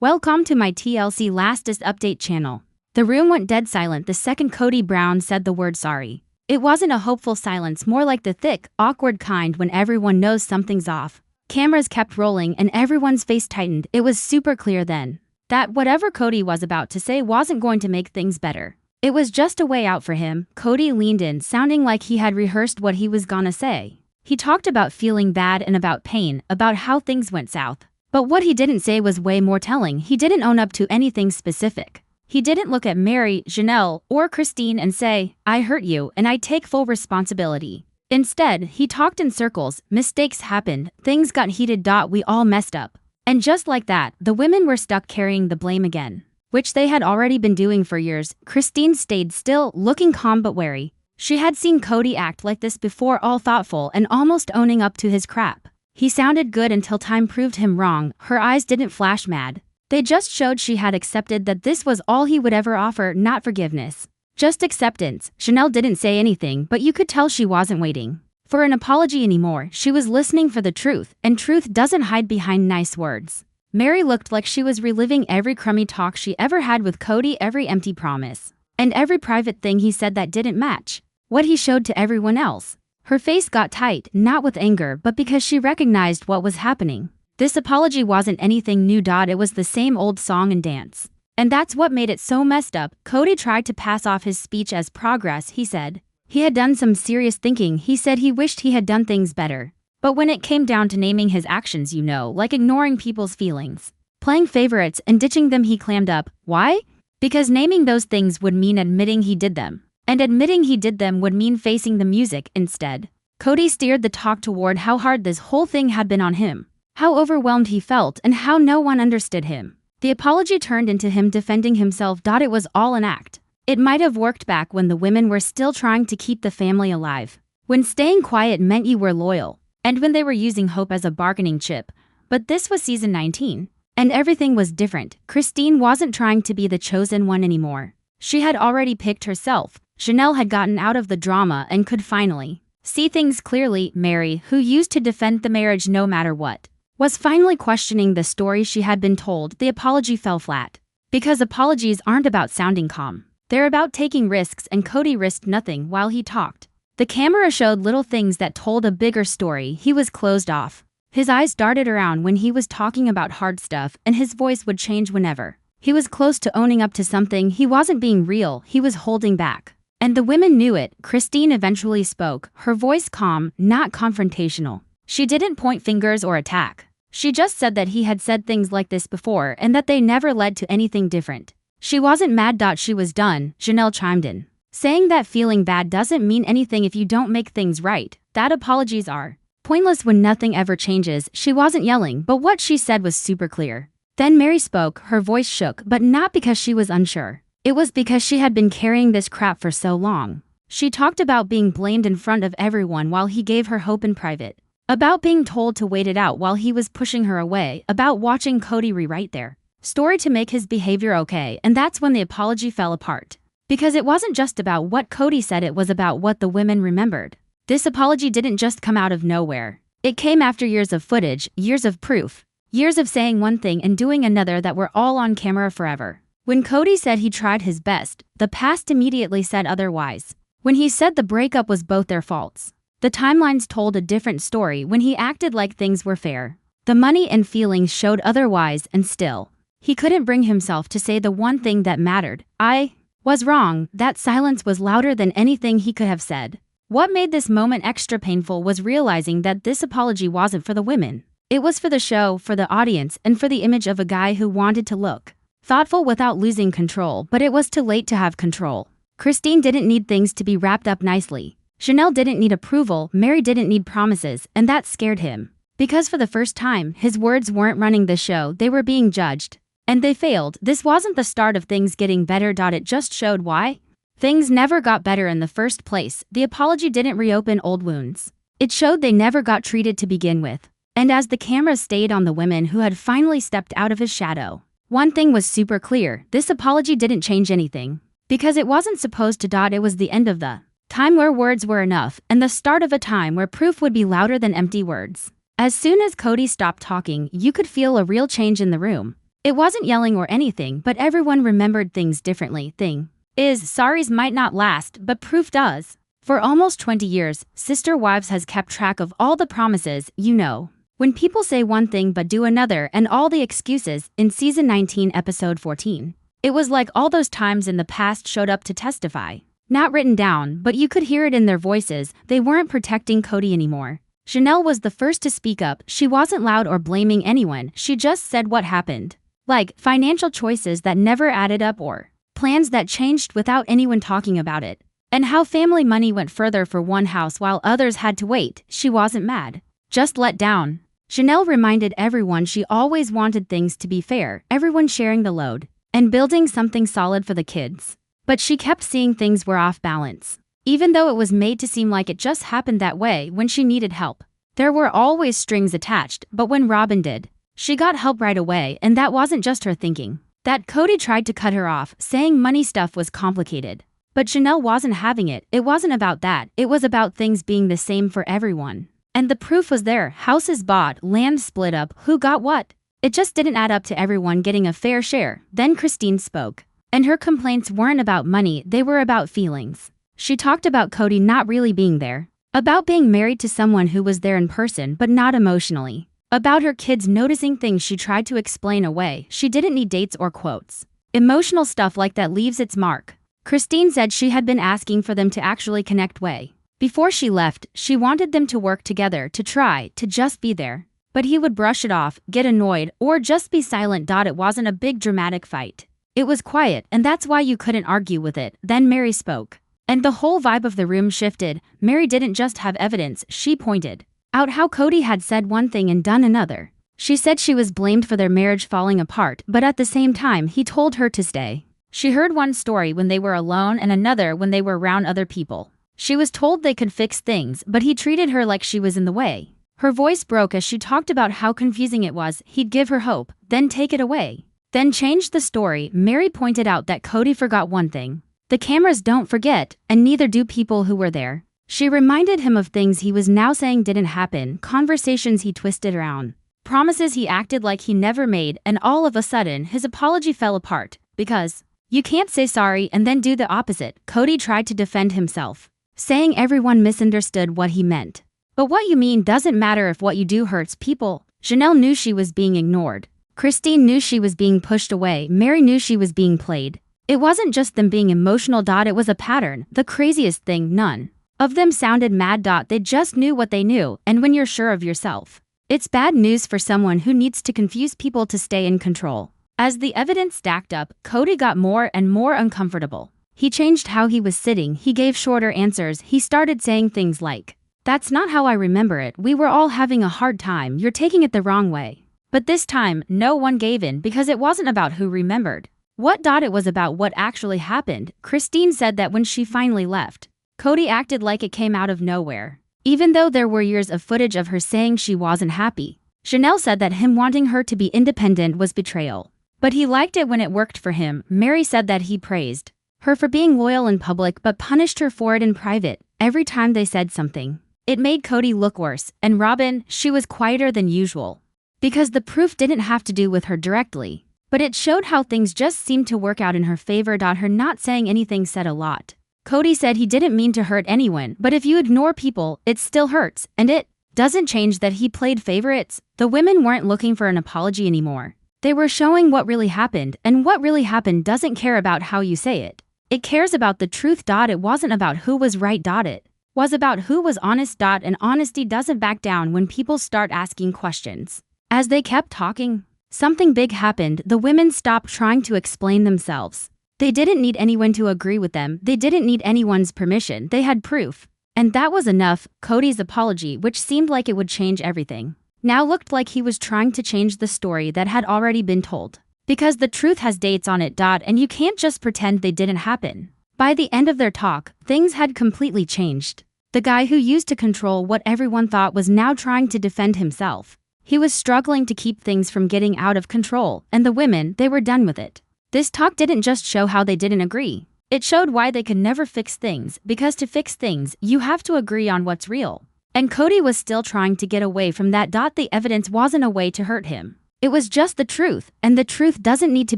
Welcome to my TLC Lastest Update channel. The room went dead silent the second Kody Brown said the word sorry. It wasn't a hopeful silence, more like the thick, awkward kind when everyone knows something's off. Cameras kept rolling and everyone's face tightened. It was super clear then that whatever Kody was about to say wasn't going to make things better. It was just a way out for him. Kody leaned in, sounding like he had rehearsed what he was gonna say. He talked about feeling bad and about pain, about how things went south. But what he didn't say was way more telling. He didn't own up to anything specific. He didn't look at Meri, Janelle, or Christine and say, "I hurt you and I take full responsibility." Instead, he talked in circles. Mistakes happened, things got heated. We all messed up. And just like that, the women were stuck carrying the blame again, which they had already been doing for years. Christine stayed still, looking calm but wary. She had seen Kody act like this before, all thoughtful and almost owning up to his crap. He sounded good until time proved him wrong. Her eyes didn't flash mad. They just showed she had accepted that this was all he would ever offer, not forgiveness, just acceptance. Janelle didn't say anything, but you could tell she wasn't waiting for an apology anymore. She was listening for the truth, and truth doesn't hide behind nice words. Meri looked like she was reliving every crummy talk she ever had with Kody, every empty promise, and every private thing he said that didn't match what he showed to everyone else. Her face got tight, not with anger, but because she recognized what was happening. This apology wasn't anything new. It was the same old song and dance. And that's what made it so messed up. Kody tried to pass off his speech as progress. He said he had done some serious thinking. He said he wished he had done things better. But when it came down to naming his actions, like ignoring people's feelings, playing favorites and ditching them, he clammed up. Why? Because naming those things would mean admitting he did them. And admitting he did them would mean facing the music instead. Kody steered the talk toward how hard this whole thing had been on him, how overwhelmed he felt, and how no one understood him. The apology turned into him defending himself. It was all an act. It might have worked back when the women were still trying to keep the family alive, when staying quiet meant you were loyal, and when they were using hope as a bargaining chip. But this was season 19, and everything was different. Christine wasn't trying to be the chosen one anymore. She had already picked herself. Janelle had gotten out of the drama and could finally see things clearly. Meri, who used to defend the marriage no matter what, was finally questioning the story she had been told. The apology fell flat. Because apologies aren't about sounding calm. They're about taking risks, and Kody risked nothing while he talked. The camera showed little things that told a bigger story. He was closed off. His eyes darted around when he was talking about hard stuff, and his voice would change whenever he was close to owning up to something. He wasn't being real, he was holding back. And the women knew it. Christine eventually spoke, her voice calm, not confrontational. She didn't point fingers or attack. She just said that he had said things like this before and that they never led to anything different. She wasn't mad. She was done. Janelle chimed in, saying that feeling bad doesn't mean anything if you don't make things right, that apologies are pointless when nothing ever changes. She wasn't yelling, but what she said was super clear. Then Meri spoke, her voice shook, but not because she was unsure. It was because she had been carrying this crap for so long. She talked about being blamed in front of everyone while he gave her hope in private, about being told to wait it out while he was pushing her away, about watching Kody rewrite their story to make his behavior okay. And that's when the apology fell apart. Because it wasn't just about what Kody said, it was about what the women remembered. This apology didn't just come out of nowhere. It came after years of footage, years of proof, years of saying one thing and doing another that were all on camera forever. When Kody said he tried his best, the past immediately said otherwise. When he said the breakup was both their faults, the timelines told a different story. When he acted like things were fair, the money and feelings showed otherwise. And still, he couldn't bring himself to say the one thing that mattered. I was wrong. That silence was louder than anything he could have said. What made this moment extra painful was realizing that this apology wasn't for the women. It was for the show, for the audience, and for the image of a guy who wanted to look thoughtful without losing control. But it was too late to have control. Christine didn't need things to be wrapped up nicely. Janelle didn't need approval. Meri didn't need promises, and that scared him. Because for the first time, his words weren't running the show, they were being judged. And they failed. This wasn't the start of things getting better. It just showed why things never got better in the first place. The apology didn't reopen old wounds. It showed they never got treated to begin with. And as the camera stayed on the women who had finally stepped out of his shadow, one thing was super clear. This apology didn't change anything. Because it wasn't supposed to. It was the end of the time where words were enough, and the start of a time where proof would be louder than empty words. As soon as Kody stopped talking, you could feel a real change in the room. It wasn't yelling or anything, but everyone remembered things differently. Thing is, sorries might not last, but proof does. For almost 20 years, Sister Wives has kept track of all the promises, you know. When people say one thing but do another and all the excuses, in season 19 episode 14. It was like all those times in the past showed up to testify. Not written down, but you could hear it in their voices. They weren't protecting Kody anymore. Janelle was the first to speak up. She wasn't loud or blaming anyone, she just said what happened. Like, financial choices that never added up or plans that changed without anyone talking about it. And how family money went further for one house while others had to wait. She wasn't mad, just let down. Janelle reminded everyone she always wanted things to be fair, everyone sharing the load, and building something solid for the kids. But she kept seeing things were off balance. Even though it was made to seem like it just happened that way when she needed help. There were always strings attached, but when Robyn did, she got help right away, and that wasn't just her thinking. That Kody tried to cut her off, saying money stuff was complicated. But Janelle wasn't having it. It wasn't about that, it was about things being the same for everyone. And the proof was there, houses bought, land split up, who got what? It just didn't add up to everyone getting a fair share. Then Christine spoke. And her complaints weren't about money, they were about feelings. She talked about Kody not really being there. About being married to someone who was there in person but not emotionally. About her kids noticing things she tried to explain away. She didn't need dates or quotes. Emotional stuff like that leaves its mark. Christine said she had been asking for them to actually connect way. Before she left, she wanted them to work together, to try, to just be there. But he would brush it off, get annoyed, or just be silent. It wasn't a big dramatic fight. It was quiet, and that's why you couldn't argue with it. Then Meri spoke. And the whole vibe of the room shifted. Meri didn't just have evidence, she pointed out how Kody had said one thing and done another. She said she was blamed for their marriage falling apart, but at the same time he told her to stay. She heard one story when they were alone and another when they were around other people. She was told they could fix things, but he treated her like she was in the way. Her voice broke as she talked about how confusing it was. He'd give her hope, then take it away. Then change the story. Meri pointed out that Kody forgot one thing. The cameras don't forget, and neither do people who were there. She reminded him of things he was now saying didn't happen, conversations he twisted around, promises he acted like he never made, and all of a sudden his apology fell apart. Because you can't say sorry and then do the opposite. Kody tried to defend himself, saying everyone misunderstood what he meant. But what you mean doesn't matter if what you do hurts people. Janelle knew she was being ignored. Christine knew she was being pushed away. Meri knew she was being played. It wasn't just them being emotional. It was a pattern. The craziest thing, none of them sounded mad. They just knew what they knew, and when you're sure of yourself, it's bad news for someone who needs to confuse people to stay in control. As the evidence stacked up, Kody got more and more uncomfortable. He changed how he was sitting. He gave shorter answers. He started saying things like, "That's not how I remember it. We were all having a hard time. You're taking it the wrong way." But this time, no one gave in because it wasn't about who remembered what. It was about what actually happened. Christine said that when she finally left, Kody acted like it came out of nowhere, even though there were years of footage of her saying she wasn't happy. Janelle said that him wanting her to be independent was betrayal, but he liked it when it worked for him. Meri said that he praised her for being loyal in public but punished her for it in private. Every time they said something, it made Kody look worse. And Robyn, she was quieter than usual, because the proof didn't have to do with her directly, but it showed how things just seemed to work out in her favor. Her not saying anything said a lot. Kody said he didn't mean to hurt anyone, but if you ignore people, it still hurts, and it doesn't change that he played favorites. The women weren't looking for an apology anymore. They were showing what really happened, and what really happened doesn't care about how you say it. It cares about the truth. It wasn't about who was right. It was about who was honest. And honesty doesn't back down when people start asking questions. As they kept talking, something big happened. The women stopped trying to explain themselves. They didn't need anyone to agree with them. They didn't need anyone's permission. They had proof. And that was enough. Kody's apology, which seemed like it would change everything, now looked like he was trying to change the story that had already been told. Because the truth has dates on it. And you can't just pretend they didn't happen. By the end of their talk, things had completely changed. The guy who used to control what everyone thought was now trying to defend himself. He was struggling to keep things from getting out of control, and the women, they were done with it. This talk didn't just show how they didn't agree. It showed why they could never fix things, because to fix things, you have to agree on what's real. And Kody was still trying to get away from that. The evidence wasn't a way to hurt him. It was just the truth, and the truth doesn't need to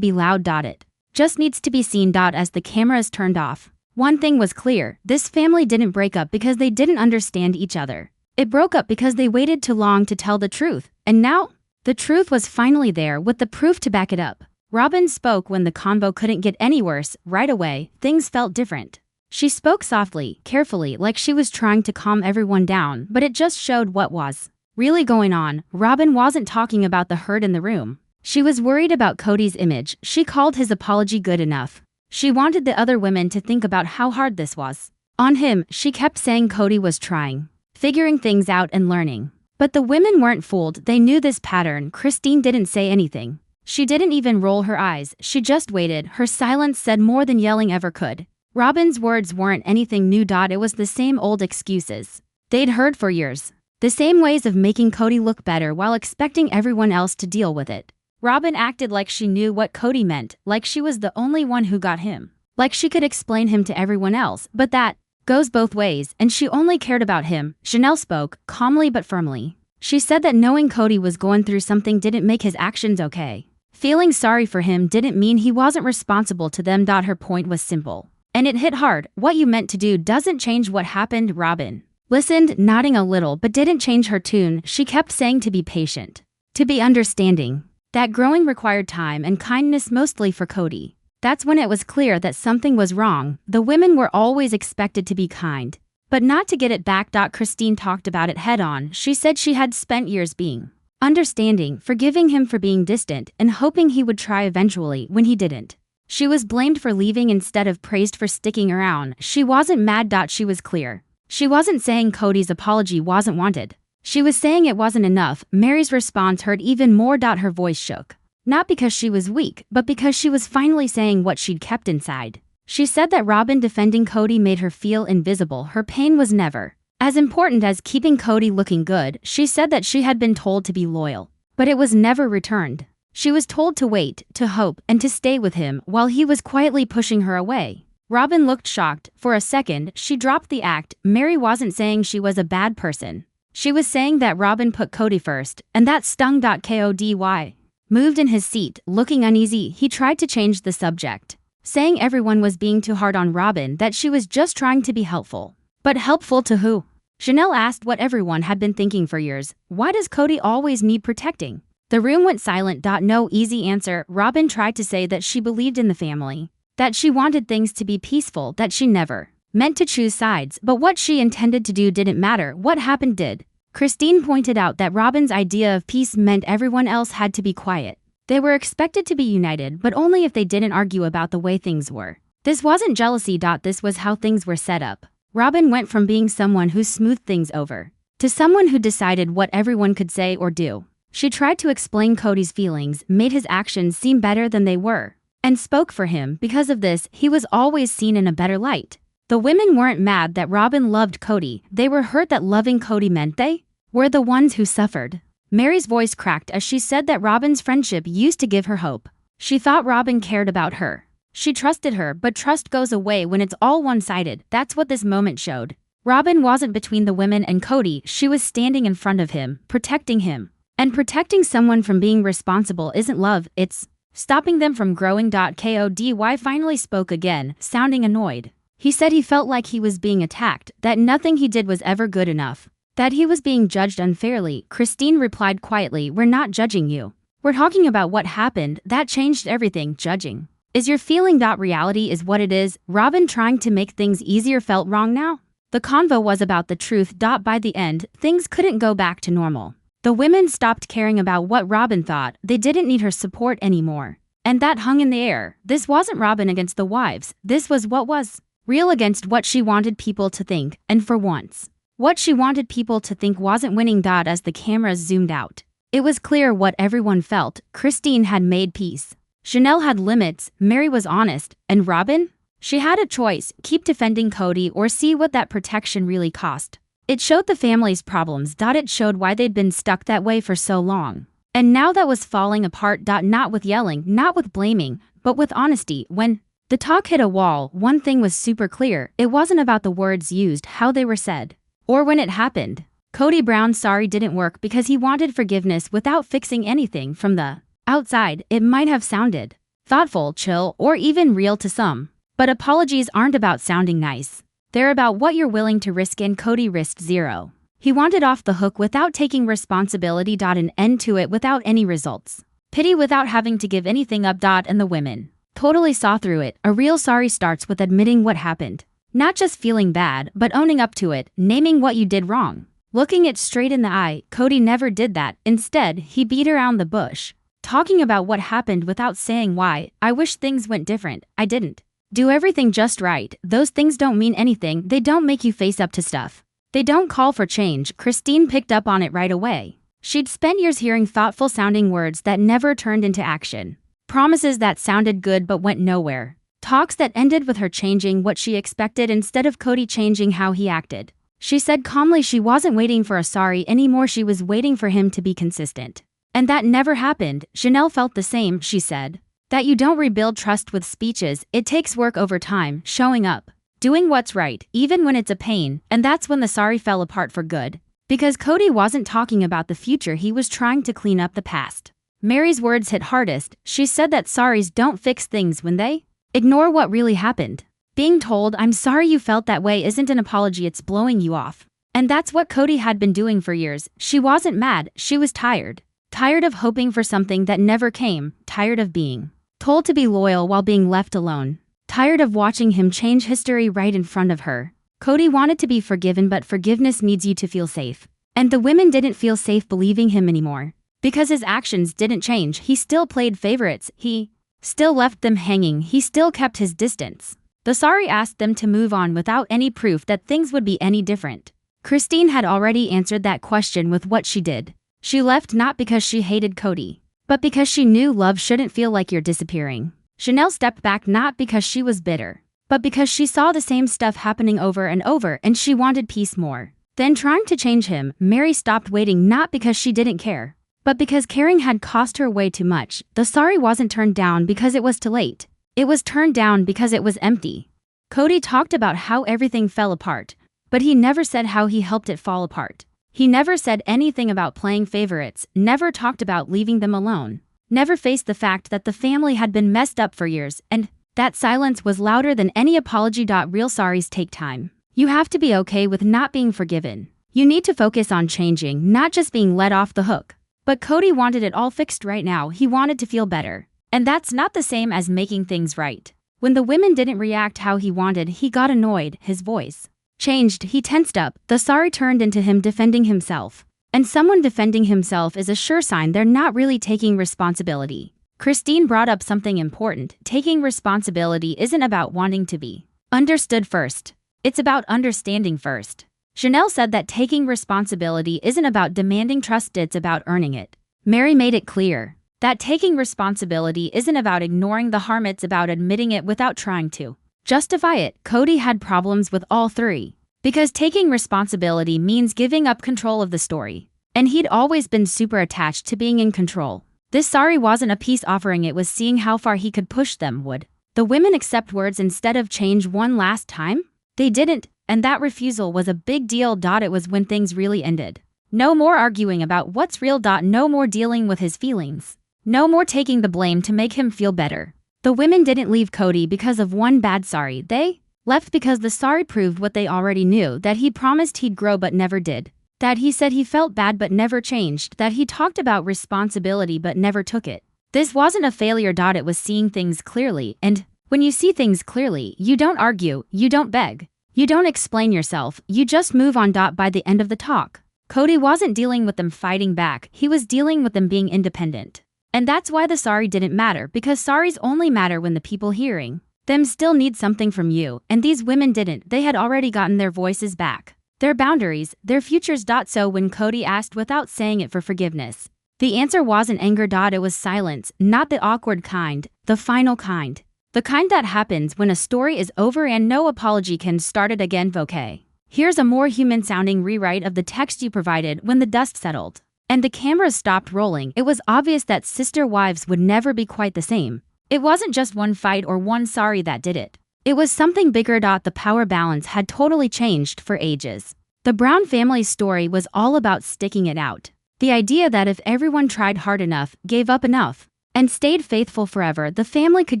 be loud. It just needs to be seen. As the cameras turned off, one thing was clear: this family didn't break up because they didn't understand each other. It broke up because they waited too long to tell the truth, and now, the truth was finally there with the proof to back it up. Robyn spoke when the convo couldn't get any worse. Right away, things felt different. She spoke softly, carefully, like she was trying to calm everyone down, but it just showed what was really going on. Robyn wasn't talking about the hurt in the room. She was worried about Kody's image. She called his apology good enough. She wanted the other women to think about how hard this was on him. She kept saying Kody was trying, figuring things out and learning. But the women weren't fooled. They knew this pattern. Christine didn't say anything. She didn't even roll her eyes. She just waited. Her silence said more than yelling ever could. Robyn's words weren't anything new. It was the same old excuses they'd heard for years. The same ways of making Kody look better while expecting everyone else to deal with it. Robyn acted like she knew what Kody meant, like she was the only one who got him, like she could explain him to everyone else, but that goes both ways, and she only cared about him. Janelle spoke, calmly but firmly. She said that knowing Kody was going through something didn't make his actions okay. Feeling sorry for him didn't mean he wasn't responsible to them. Her point was simple, and it hit hard. What you meant to do doesn't change what happened. Robyn listened, nodding a little, but didn't change her tune. She kept saying to be patient, to be understanding, that growing required time and kindness, mostly for Kody. That's when it was clear that something was wrong. The women were always expected to be kind, but not to get it back. Christine talked about it head on. She said she had spent years being understanding, forgiving him for being distant, and hoping he would try eventually. When he didn't, she was blamed for leaving instead of praised for sticking around. She wasn't mad. She was clear. She wasn't saying Kody's apology wasn't wanted. She was saying it wasn't enough. Meri's response hurt even more. Her voice shook. Not because she was weak, but because she was finally saying what she'd kept inside. She said that Robyn defending Kody made her feel invisible. Her pain was never as important as keeping Kody looking good. She said that she had been told to be loyal, but it was never returned. She was told to wait, to hope, and to stay with him while he was quietly pushing her away. Robyn looked shocked. For a second, she dropped the act. Meri wasn't saying she was a bad person. She was saying that Robyn put Kody first, and that stung. Kody moved in his seat, looking uneasy. He tried to change the subject, saying everyone was being too hard on Robyn, that she was just trying to be helpful. But helpful to who? Janelle asked what everyone had been thinking for years. Why does Kody always need protecting? The room went silent. No easy answer. Robyn tried to say that she believed in the family, that she wanted things to be peaceful, that she never meant to choose sides, but what she intended to do didn't matter. What happened did. Christine pointed out that Robyn's idea of peace meant everyone else had to be quiet. They were expected to be united, but only if they didn't argue about the way things were. This wasn't jealousy. This was how things were set up. Robyn went from being someone who smoothed things over to someone who decided what everyone could say or do. She tried to explain Kody's feelings, made his actions seem better than they were, and spoke for him. Because of this, he was always seen in a better light. The women weren't mad that Robyn loved Kody. They were hurt that loving Kody meant they were the ones who suffered. Meri's voice cracked as she said that Robyn's friendship used to give her hope. She thought Robyn cared about her. She trusted her, but trust goes away when it's all one-sided. That's what this moment showed. Robyn wasn't between the women and Kody. She was standing in front of him, protecting him. And protecting someone from being responsible isn't love, it's stopping them from growing. Kody finally spoke again, sounding annoyed. He said he felt like he was being attacked, that nothing he did was ever good enough, that he was being judged unfairly. Christine replied quietly, "We're not judging you. We're talking about what happened. That changed everything. Judging is your feeling. Reality is what it is." Robyn, trying to make things easier, felt wrong now. The convo was about the truth. By the end, things couldn't go back to normal. The women stopped caring about what Robyn thought. They didn't need her support anymore. And that hung in the air. This wasn't Robyn against the wives. This was what was real against what she wanted people to think. And for once, what she wanted people to think wasn't winning. As the cameras zoomed out, it was clear what everyone felt. Christine had made peace. Janelle had limits. Meri was honest. And Robyn? She had a choice: keep defending Kody or see what that protection really cost. It showed the family's problems. It showed why they'd been stuck that way for so long. And now that was falling apart. Not with yelling, not with blaming, but with honesty. When the talk hit a wall, one thing was super clear: it wasn't about the words used, how they were said, or when it happened. Kody Brown's sorry didn't work because he wanted forgiveness without fixing anything. From the outside, it might have sounded thoughtful, chill, or even real to some. But apologies aren't about sounding nice. They're about what you're willing to risk, and Kody risked zero. He wanted off the hook without taking responsibility. An end to it without any results. Pity without having to give anything up. And the women totally saw through it. A real sorry starts with admitting what happened. Not just feeling bad, but owning up to it, naming what you did wrong. Looking it straight in the eye. Kody never did that. Instead, he beat around the bush, talking about what happened without saying why. I wish things went different. I didn't do everything just right. Those things don't mean anything. They don't make you face up to stuff. They don't call for change. Christine picked up on it right away. She'd spent years hearing thoughtful sounding words that never turned into action. Promises that sounded good but went nowhere. Talks that ended with her changing what she expected instead of Kody changing how he acted. She said calmly she wasn't waiting for a sorry anymore, she was waiting for him to be consistent. And that never happened. Janelle felt the same. She said that you don't rebuild trust with speeches. It takes work over time, showing up, doing what's right, even when it's a pain. And that's when the sorry fell apart for good. Because Kody wasn't talking about the future, he was trying to clean up the past. Meri's words hit hardest. She said that sorries don't fix things when they ignore what really happened. Being told, "I'm sorry you felt that way," isn't an apology, it's blowing you off. And that's what Kody had been doing for years. She wasn't mad, she was tired. Tired of hoping for something that never came. Tired of being told to be loyal while being left alone. Tired of watching him change history right in front of her. Kody wanted to be forgiven, but forgiveness needs you to feel safe. And the women didn't feel safe believing him anymore. Because his actions didn't change. He still played favorites. He still left them hanging. He still kept his distance. The sorry asked them to move on without any proof that things would be any different. Christine had already answered that question with what she did. She left not because she hated Kody, but because she knew love shouldn't feel like you're disappearing. Janelle stepped back not because she was bitter, but because she saw the same stuff happening over and over and she wanted peace more than trying to change him. Meri stopped waiting not because she didn't care, but because caring had cost her way too much. The sorry wasn't turned down because it was too late. It was turned down because it was empty. Kody talked about how everything fell apart, but he never said how he helped it fall apart. He never said anything about playing favorites, never talked about leaving them alone, never faced the fact that the family had been messed up for years, and that silence was louder than any apology. Real sorries take time. You have to be okay with not being forgiven. You need to focus on changing, not just being let off the hook. But Kody wanted it all fixed right now. He wanted to feel better. And that's not the same as making things right. When the women didn't react how he wanted, he got annoyed. His voice changed. He tensed up. The sorry turned into him defending himself. And someone defending himself is a sure sign they're not really taking responsibility. Christine brought up something important. Taking responsibility isn't about wanting to be understood first. It's about understanding first. Janelle said that taking responsibility isn't about demanding trust, it's about earning it. Meri made it clear that taking responsibility isn't about ignoring the harm, it's about admitting it without trying to justify it. Kody had problems with all three, because taking responsibility means giving up control of the story. And he'd always been super attached to being in control. This sorry wasn't a peace offering, it was seeing how far he could push them. Would the women accept words instead of change one last time? They didn't, and that refusal was a big deal. It was when things really ended. No more arguing about what's real. No more dealing with his feelings. No more taking the blame to make him feel better. The women didn't leave Kody because of one bad sorry. They left because the sorry proved what they already knew, that he promised he'd grow but never did. That he said he felt bad but never changed. That he talked about responsibility but never took it. This wasn't a failure. It was seeing things clearly. And when you see things clearly, you don't argue, you don't beg, you don't explain yourself, you just move on. By the end of the talk, Kody wasn't dealing with them fighting back, he was dealing with them being independent. And that's why the sorry didn't matter, because sorries only matter when the people hearing them still need something from you, and these women didn't. They had already gotten their voices back, their boundaries, their futures. So when Kody asked without saying it for forgiveness, the answer wasn't anger. It was silence, not the awkward kind, the final kind. The kind that happens when a story is over and no apology can start it again. Okay. Here's a more human-sounding rewrite of the text you provided. When the dust settled and the cameras stopped rolling, it was obvious that sister wives would never be quite the same. It wasn't just one fight or one sorry that did it. It was something bigger. The power balance had totally changed for ages. The Brown family's story was all about sticking it out. The idea that if everyone tried hard enough, gave up enough, and stayed faithful forever, the family could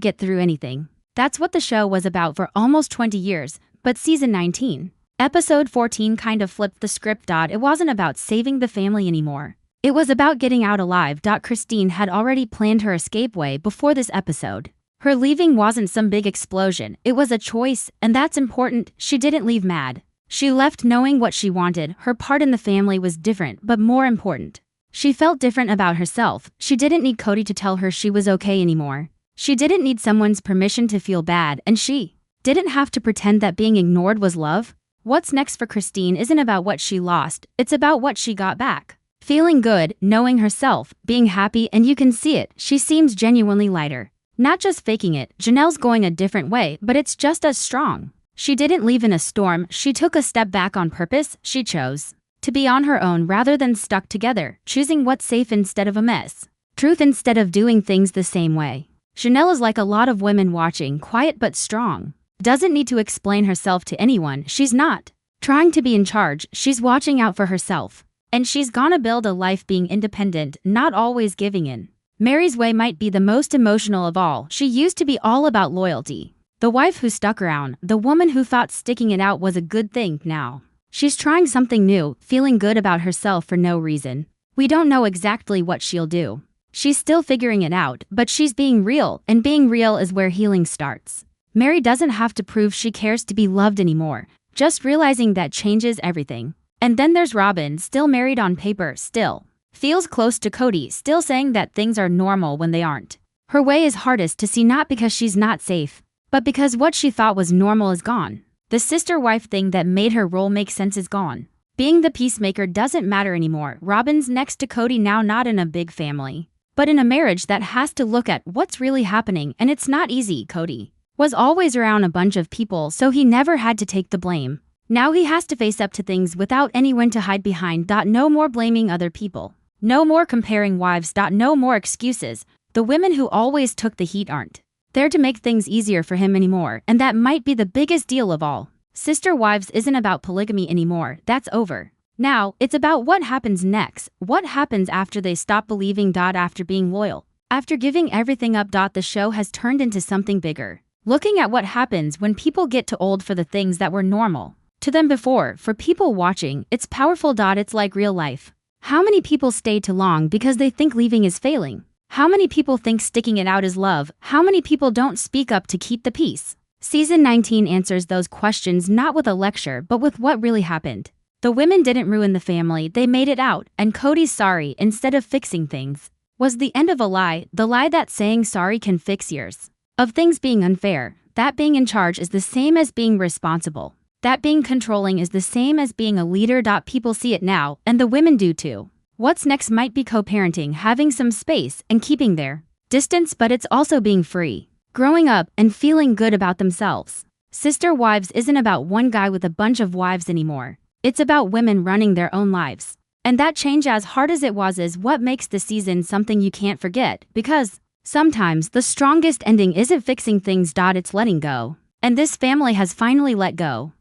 get through anything. That's what the show was about for almost 20 years, but season 19, episode 14 kind of flipped the script. It wasn't about saving the family anymore. It was about getting out alive. Christine had already planned her escapeway before this episode. Her leaving wasn't some big explosion, it was a choice, and that's important. She didn't leave mad. She left knowing what she wanted. Her part in the family was different, but more important. She felt different about herself. She didn't need Kody to tell her she was okay anymore. She didn't need someone's permission to feel bad, and she didn't have to pretend that being ignored was love. What's next for Christine isn't about what she lost, it's about what she got back. Feeling good, knowing herself, being happy, and you can see it, she seems genuinely lighter. Not just faking it, Janelle's going a different way, but it's just as strong. She didn't leave in a storm, she took a step back on purpose. She chose to be on her own rather than stuck together, choosing what's safe instead of a mess. Truth instead of doing things the same way. Janelle is like a lot of women watching, quiet but strong. Doesn't need to explain herself to anyone, she's not trying to be in charge, she's watching out for herself. And she's gonna build a life being independent, not always giving in. Meri's way might be the most emotional of all. She used to be all about loyalty. The wife who stuck around, the woman who thought sticking it out was a good thing. Now she's trying something new, feeling good about herself for no reason. We don't know exactly what she'll do. She's still figuring it out, but she's being real, and being real is where healing starts. Meri doesn't have to prove she cares to be loved anymore, just realizing that changes everything. And then there's Robyn, still married on paper, still feels close to Kody, still saying that things are normal when they aren't. Her way is hardest to see, not because she's not safe, but because what she thought was normal is gone. The sister-wife thing that made her role make sense is gone. Being the peacemaker doesn't matter anymore. Robyn's next to Kody now, not in a big family, but in a marriage that has to look at what's really happening, and it's not easy. Kody was always around a bunch of people, so he never had to take the blame. Now he has to face up to things without anyone to hide behind. No more blaming other people. No more comparing wives. No more excuses. The women who always took the heat aren't there to make things easier for him anymore, and that might be the biggest deal of all. Sister Wives isn't about polygamy anymore, that's over. Now, it's about what happens next, what happens after they stop believing. After being loyal, after giving everything up. The show has turned into something bigger. Looking at what happens when people get too old for the things that were normal to them before. For people watching, it's powerful. It's like real life. How many people stay too long because they think leaving is failing? How many people think sticking it out is love? How many people don't speak up to keep the peace? Season 19 answers those questions, not with a lecture, but with what really happened. The women didn't ruin the family, they made it out, and Kody's sorry, instead of fixing things, was the end of a lie, the lie that saying sorry can fix years of things being unfair, that being in charge is the same as being responsible, that being controlling is the same as being a leader. People see it now, and the women do too. What's next might be co-parenting, having some space, and keeping their distance, but it's also being free, growing up, and feeling good about themselves. Sister Wives isn't about one guy with a bunch of wives anymore. It's about women running their own lives. And that change, as hard as it was, is what makes the season something you can't forget, because sometimes the strongest ending isn't fixing things. It's letting go. And this family has finally let go.